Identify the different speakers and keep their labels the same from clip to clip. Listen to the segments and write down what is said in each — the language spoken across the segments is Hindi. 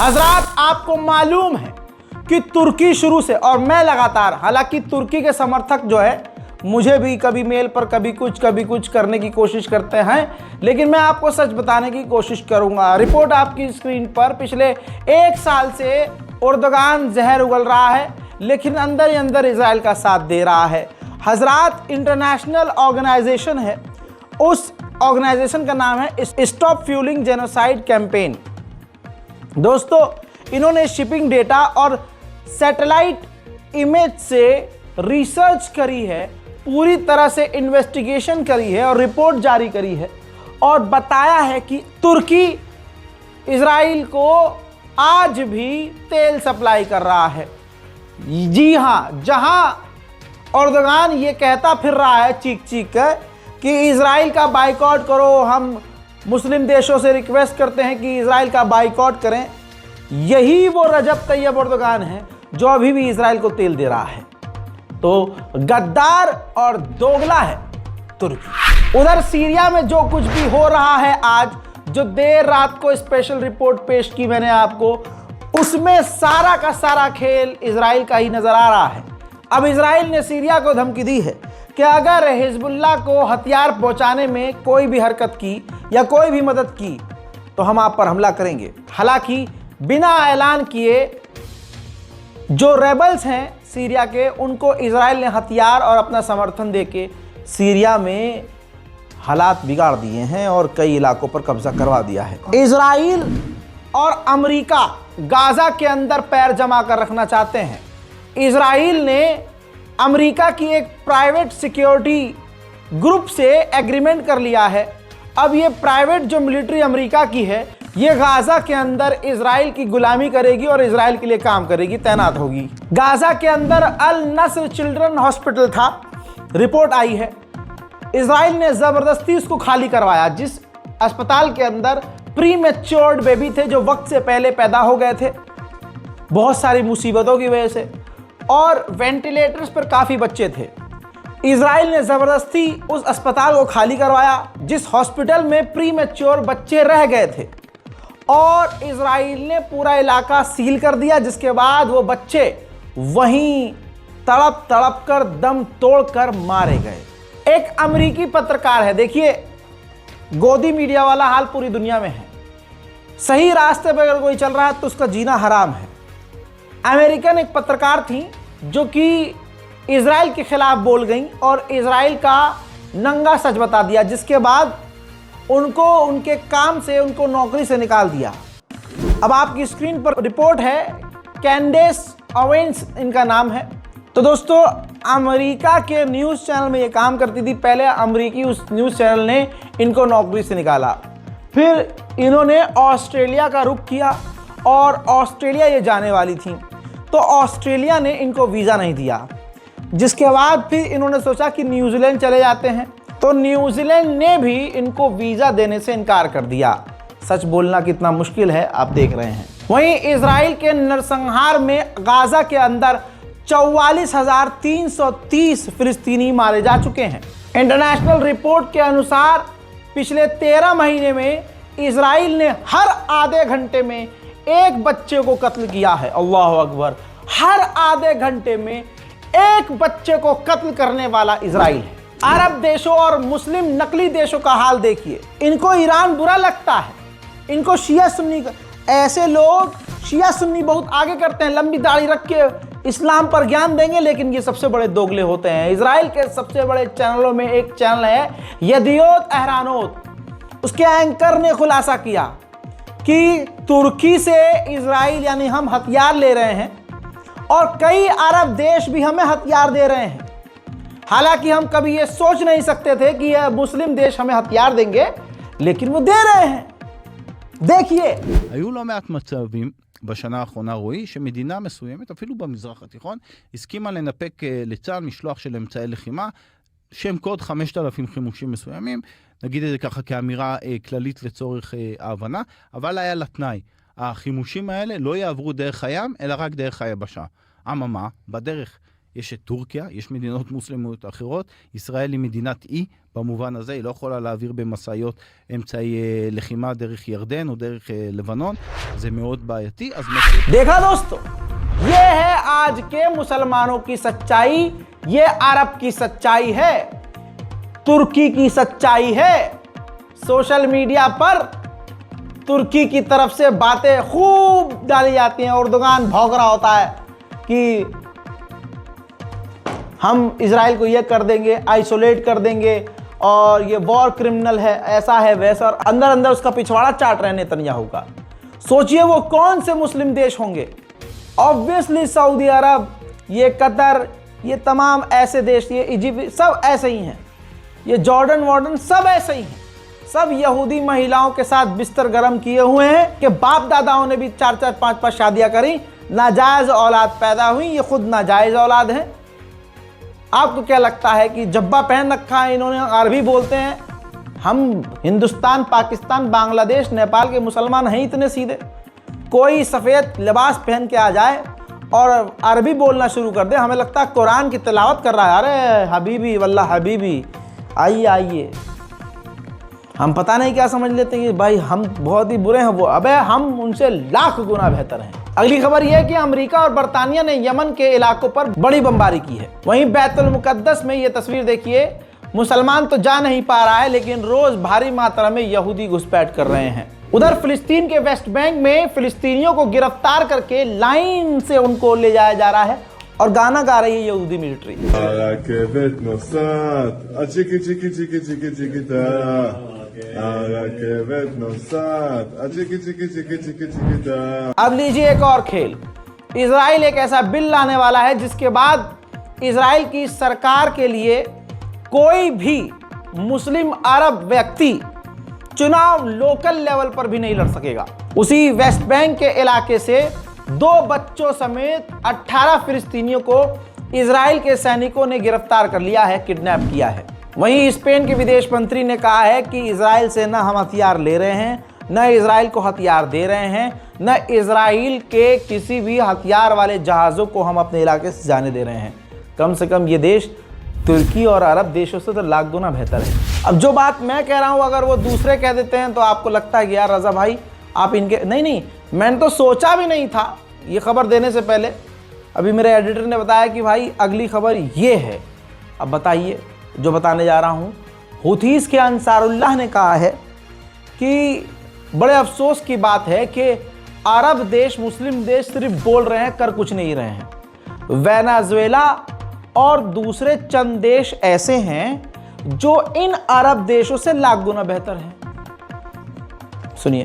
Speaker 1: हजरात, आपको मालूम है कि तुर्की शुरू से, और मैं लगातार, हालांकि तुर्की के समर्थक जो है मुझे भी कभी मेल पर कभी कुछ करने की कोशिश करते हैं, लेकिन मैं आपको सच बताने की कोशिश करूंगा। रिपोर्ट आपकी स्क्रीन पर, पिछले 1 साल से एर्दोगान जहर उगल रहा है, लेकिन अंदर ही अंदर इजराइल का साथ दे रहा है। हजरात, इंटरनेशनल ऑर्गेनाइजेशन है, उस ऑर्गेनाइजेशन का नाम है स्टॉप फ्यूलिंग जेनोसाइड कैंपेन। दोस्तों, इन्होंने शिपिंग डेटा और सैटेलाइट इमेज से रिसर्च करी है, पूरी तरह से इन्वेस्टिगेशन करी है और रिपोर्ट जारी करी है और बताया है कि तुर्की इजराइल को आज भी तेल सप्लाई कर रहा है। जी हां, जहां एर्दोगान ये कहता फिर रहा है चीख चीख कर कि इजराइल का बाइकआउट करो, हम मुस्लिम देशों से रिक्वेस्ट करते हैं कि इजराइल का बाइकआउट करें, यही वो रजब तैयब एर्दोगान है जो अभी भी इजराइल को तेल दे रहा है। तो गद्दार और दोगला है तुर्की। उधर सीरिया में जो कुछ भी हो रहा है आज, जो देर रात को स्पेशल रिपोर्ट पेश की मैंने आपको, उसमें सारा का सारा खेल इजराइल का ही नजर आ रहा है। अब इजराइल ने सीरिया को धमकी दी है कि अगर हिजबुल्लाह को हथियार पहुंचाने में कोई भी हरकत की या कोई भी मदद की तो हम आप पर हमला करेंगे। हालांकि बिना ऐलान किए जो रेबल्स हैं सीरिया के, उनको इजराइल ने हथियार और अपना समर्थन देके सीरिया में हालात बिगाड़ दिए हैं और कई इलाकों पर कब्जा करवा दिया है। इजराइल और अमेरिका गाजा के अंदर पैर जमा कर रखना चाहते हैं। इजराइल ने अमेरिका की एक प्राइवेट सिक्योरिटी ग्रुप से एग्रीमेंट कर लिया है। अब ये प्राइवेट जो मिलिट्री अमेरिका की है, ये गाजा के अंदर इजराइल की गुलामी करेगी और इजराइल के लिए काम करेगी, तैनात होगी। गाजा के अंदर अल नस्र चिल्ड्रन हॉस्पिटल था, रिपोर्ट आई है इजराइल ने जबरदस्ती उसको खाली करवाया, जिस अस्पताल के अंदर प्री मैच्योर्ड बेबी थे जो वक्त से पहले पैदा हो गए थे बहुत सारी मुसीबतों की वजह से, और वेंटिलेटर्स पर काफ़ी बच्चे थे। इजराइल ने ज़बरदस्ती उस अस्पताल को खाली करवाया जिस हॉस्पिटल में प्री मैच्योर बच्चे रह गए थे, और इजराइल ने पूरा इलाका सील कर दिया, जिसके बाद वो बच्चे वहीं तड़प तड़प कर दम तोड़कर मारे गए। एक अमेरिकी पत्रकार है, देखिए गोदी मीडिया वाला हाल पूरी दुनिया में है। सही रास्ते पर अगर कोई चल रहा है तो उसका जीना हराम है। अमेरिकन एक पत्रकार थी जो कि इजराइल के खिलाफ बोल गई और इजराइल का नंगा सच बता दिया, जिसके बाद उनको उनके काम से, उनको नौकरी से निकाल दिया। अब आपकी स्क्रीन पर रिपोर्ट है, कैंडेस ओवेंस इनका नाम है। तो दोस्तों, अमेरिका के न्यूज़ चैनल में ये काम करती थी। पहले अमेरिकी उस न्यूज़ चैनल ने इनको नौकरी से निकाला, फिर इन्होंने ऑस्ट्रेलिया का रुख किया और ऑस्ट्रेलिया ये जाने वाली थी, तो ऑस्ट्रेलिया ने इनको वीज़ा नहीं दिया, जिसके बाद फिर इन्होंने सोचा कि न्यूजीलैंड चले जाते हैं, तो न्यूजीलैंड ने भी इनको वीज़ा देने से इनकार कर दिया। सच बोलना कितना मुश्किल है आप देख रहे हैं। वहीं इजराइल के नरसंहार में गाजा के अंदर 44,330 फिलिस्तीनी मारे जा चुके हैं। इंटरनेशनल रिपोर्ट के अनुसार पिछले 13 महीने में इजराइल ने हर आधे घंटे में एक बच्चे को कत्ल किया है। अल्लाह अकबर, हर आधे घंटे में एक बच्चे को कत्ल करने वाला इजराइल है। अरब देशों और मुस्लिम नकली देशों का हाल देखिए। इनको ईरान बुरा लगता है, इनको शिया सुन्नी, ऐसे लोग शिया सुन्नी बहुत आगे करते हैं, लंबी दाढ़ी रख के इस्लाम पर ज्ञान देंगे, लेकिन ये सबसे बड़े दोगले होते हैं। इजराइल के सबसे बड़े चैनलों में एक चैनल है यदियोत अहरानोत, उसके एंकर ने खुलासा किया कि तुर्की से इजराइल यानी हम हथियार ले रहे हैं और कई अरब देश भी हमें हथियार दे रहे हैं। हालांकि हम कभी ये सोच नहीं सकते थे कि यह मुस्लिम देश हमें हथियार देंगे, लेकिन वो दे रहे हैं। देखिए,
Speaker 2: היו לא מעט מצבים בשנה האחרונה, רואי, שמדינה מסוימת, אפילו במזרח התיכון, הסכימה לנפק לצה"ל משלוח של אמצעי לחימה, שם קוד 5,000 חימושים מסוימים, נגיד את זה ככה כאמירה כללית לצורך ההבנה, אבל היה לתנאי, החימושים האלה לא יעברו דרך הים, אלא רק דרך היבשה. אממה, בדרך יש את טורקיה, יש מדינות מוסלמיות אחרות, ישראל היא מדינת אי, במובן הזה היא לא יכולה להעביר במסעיות אמצעי לחימה דרך ירדן או דרך לבנון, זה מאוד בעייתי. אז
Speaker 1: देखा दोस्तों, ये है आज के मुसलमानों की सच्चाई, ये अरब की सच्चाई है, तुर्की की सच्चाई है। सोशल मीडिया पर तुर्की की तरफ से बातें खूब डाली जाती हैं, उर्दुगान भौंक रहा होता है कि हम इजराइल को ये कर देंगे, आइसोलेट कर देंगे और ये वॉर क्रिमिनल है, ऐसा है वैसा, और अंदर अंदर उसका पिछवाड़ा चाट रहे नेतन्याहू का। सोचिए वो कौन से मुस्लिम देश होंगे। ऑब्वियसली सऊदी अरब, ये कतर, ये तमाम ऐसे देश, ये इजिप्ट, सब ऐसे ही हैं, ये जॉर्डन वॉर्डन सब ऐसे ही हैं। सब यहूदी महिलाओं के साथ बिस्तर गर्म किए हुए हैं कि बाप दादाओं ने भी 4-4 5-5 शादियां करी, नाजायज औलाद पैदा हुई, ये खुद नाजायज औलाद हैं। आपको क्या लगता है कि जब्बा पहन रखा है इन्होंने, अरबी बोलते हैं? हम हिंदुस्तान, पाकिस्तान, बांग्लादेश, नेपाल के मुसलमान हैं इतने सीधे? कोई सफ़ेद लिबास पहन के आ जाए और अरबी बोलना शुरू कर दे, हमें लगता है कुरान की तिलावत कर रहा है। अरे हबीबी वल्ला हबीबी, आइए आइए। हम पता नहीं क्या समझ लेते हैं कि भाई हम बहुत ही बुरे हैं, वो अबे हम उनसे लाख गुना बेहतर हैं। अगली खबर यह है कि अमेरिका और बरतानिया ने यमन के इलाकों पर बड़ी बमबारी की है। वहीं बैतुल मुकद्दस में ये तस्वीर देखिए, मुसलमान तो जा नहीं पा रहा है लेकिन रोज भारी मात्रा में यहूदी घुसपैठ कर रहे हैं। उधर फिलिस्तीन के वेस्ट बैंक में फिलिस्तीनियों को गिरफ्तार करके लाइन से उनको ले जाया जा रहा है और गाना गा रही है यहूदी मिलिट्री। अब लीजिए एक और खेल। इजराइल एक ऐसा बिल लाने वाला है जिसके बाद इजराइल की सरकार के लिए कोई भी मुस्लिम अरब व्यक्ति चुनाव लोकल लेवल पर भी नहीं लड़ सकेगा। उसी वेस्ट बैंक के इलाके से 2 बच्चों समेत 18 फिलिस्तीनियों को इजराइल के सैनिकों ने गिरफ्तार कर लिया है, किडनैप किया है। वहीं स्पेन के विदेश मंत्री ने कहा है कि इजराइल से न हम हथियार ले रहे हैं, न इजराइल को हथियार दे रहे हैं, न इजराइल के किसी भी हथियार वाले जहाज़ों को हम अपने इलाके से जाने दे रहे हैं। कम से कम ये देश तुर्की और अरब देशों से तो लाख गुना बेहतर है। अब जो बात मैं कह रहा हूँ अगर वो दूसरे कह देते हैं तो आपको लगता है कि यार रज़ा भाई आप इनके, नहीं, मैंने तो सोचा भी नहीं था ये खबर देने से पहले। अभी मेरे एडिटर ने बताया कि भाई अगली खबर ये है। अब बताइए जो बताने जा रहा हूँ। हुथीस के अंसारुल्लाह ने कहा है कि बड़े अफसोस की बात है कि अरब देश, मुस्लिम देश सिर्फ बोल रहे हैं, कर कुछ नहीं रहे हैं। वेनेजुएला और दूसरे चंद देश ऐसे हैं जो इन अरब देशों से लाख गुना बेहतर हैं। सुनिए।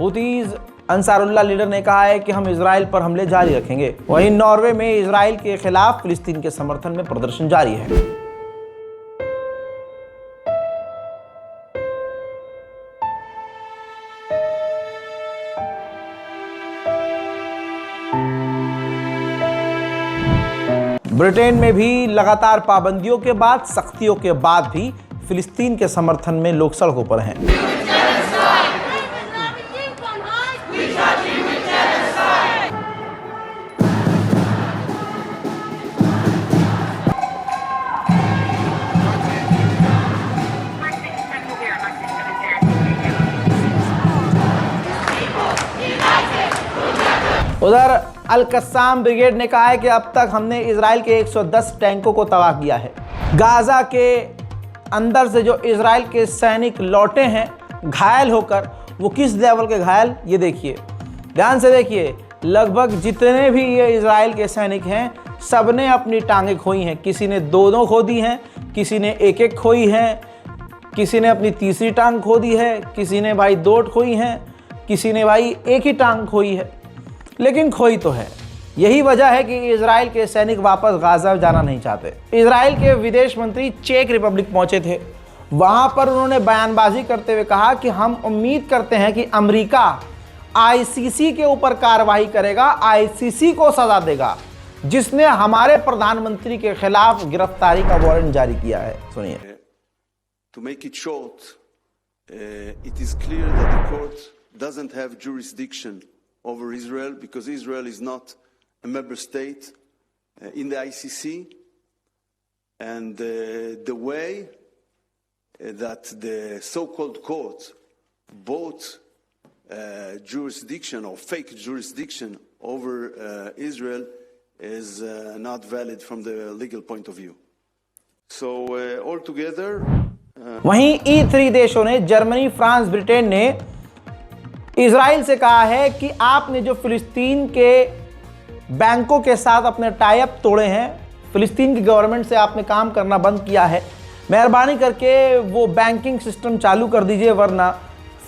Speaker 1: हुतीज अंसारुल्लाह लीडर ने कहा है कि हम इजराइल पर हमले जारी रखेंगे। वहीं नॉर्वे में इजराइल के खिलाफ फिलिस्तीन के समर्थन में प्रदर्शन जारी है। ब्रिटेन में भी लगातार पाबंदियों के बाद, सख्तियों के बाद भी फिलिस्तीन के समर्थन में लोग सड़कों पर हैं। उधर अल-कस्साम ब्रिगेड ने कहा है कि अब तक हमने इजराइल के 110 टैंकों को तबाह किया है। गाजा के अंदर से जो इजराइल के सैनिक लौटे हैं घायल होकर, वो किस लेवल के घायल, ये देखिए, ध्यान से देखिए। लगभग जितने भी ये इजराइल के सैनिक हैं सब ने अपनी टांगें खोई हैं। किसी ने 2 खो दी हैं, किसी ने 1 खोई हैं, किसी ने अपनी तीसरी टांग खो दी है, किसी ने भाई 2 खोई हैं, किसी ने भाई 1 ही टांग खोई है, लेकिन खोई तो है। यही वजह है कि इजराइल के सैनिक वापस गाजा जाना नहीं चाहते। इजराइल के विदेश मंत्री चेक रिपब्लिक पहुंचे थे। वहां पर उन्होंने बयानबाजी करते हुए कहा कि हम उम्मीद करते हैं कि अमेरिका आईसीसी के ऊपर कार्रवाई करेगा, आईसीसी को सजा देगा जिसने हमारे प्रधानमंत्री के खिलाफ गिरफ्तारी का वारंट जारी किया है। सुनिए।
Speaker 3: To make it short, it is clear that the court doesn't have jurisdiction over Israel because Israel is not a member state in the ICC, and the way that the so-called court bought jurisdiction or fake jurisdiction over Israel is not valid from the legal point of view. So altogether
Speaker 1: वहीं E3 देशों ने, जर्मनी, फ्रांस, ब्रिटेन ने इजराइल से कहा है कि आपने जो फिलिस्तीन के बैंकों के साथ अपने टाई अप तोड़े हैं, फिलिस्तीन की गवर्नमेंट से आपने काम करना बंद किया है, मेहरबानी करके वो बैंकिंग सिस्टम चालू कर दीजिए, वरना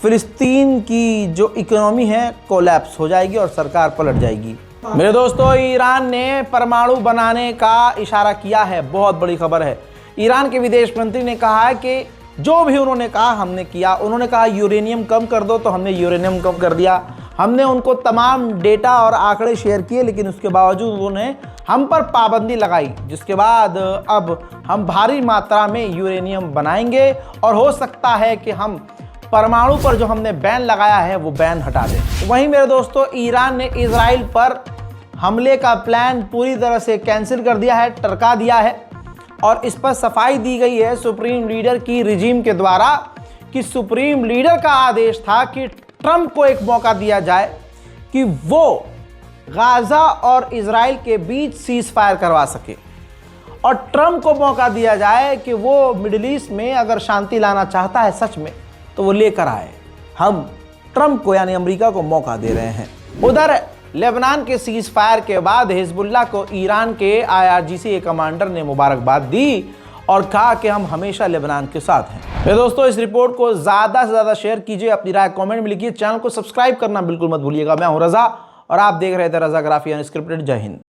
Speaker 1: फिलिस्तीन की जो इकोनॉमी है कोलैप्स हो जाएगी और सरकार पलट जाएगी। मेरे दोस्तों, ईरान ने परमाणु बनाने का इशारा किया है। बहुत बड़ी खबर है। ईरान के विदेश मंत्री ने कहा है कि जो भी उन्होंने कहा हमने किया। उन्होंने कहा यूरेनियम कम कर दो, तो हमने यूरेनियम कम कर दिया। हमने उनको तमाम डेटा और आंकड़े शेयर किए, लेकिन उसके बावजूद उन्होंने हम पर पाबंदी लगाई, जिसके बाद अब हम भारी मात्रा में यूरेनियम बनाएंगे और हो सकता है कि हम परमाणु पर जो हमने बैन लगाया है वो बैन हटा दें। वहीं मेरे दोस्तों, ईरान ने इजराइल पर हमले का प्लान पूरी तरह से कैंसिल कर दिया है, टरका दिया है, और इस पर सफाई दी गई है सुप्रीम लीडर की रिजीम के द्वारा कि सुप्रीम लीडर का आदेश था कि ट्रंप को एक मौका दिया जाए कि वो गाजा और इजराइल के बीच सीज फायर करवा सके, और ट्रंप को मौका दिया जाए कि वो मिडिल ईस्ट में अगर शांति लाना चाहता है सच में तो वो लेकर आए। हम ट्रंप को यानी अमेरिका को मौका दे रहे हैं। उधर लेबनान के सीज फायर के बाद हिजबुल्लाह को ईरान के IRGC के कमांडर ने मुबारकबाद दी और कहा कि हम हमेशा लेबनान के साथ हैं। मेरे दोस्तों, इस रिपोर्ट को ज़्यादा से ज़्यादा शेयर कीजिए, अपनी राय कमेंट में लिखिए, चैनल को सब्सक्राइब करना बिल्कुल मत भूलिएगा। मैं हूं रजा और आप देख रहे थे रजा ग्राफी अनस्क्रिप्टेड। जय हिंद।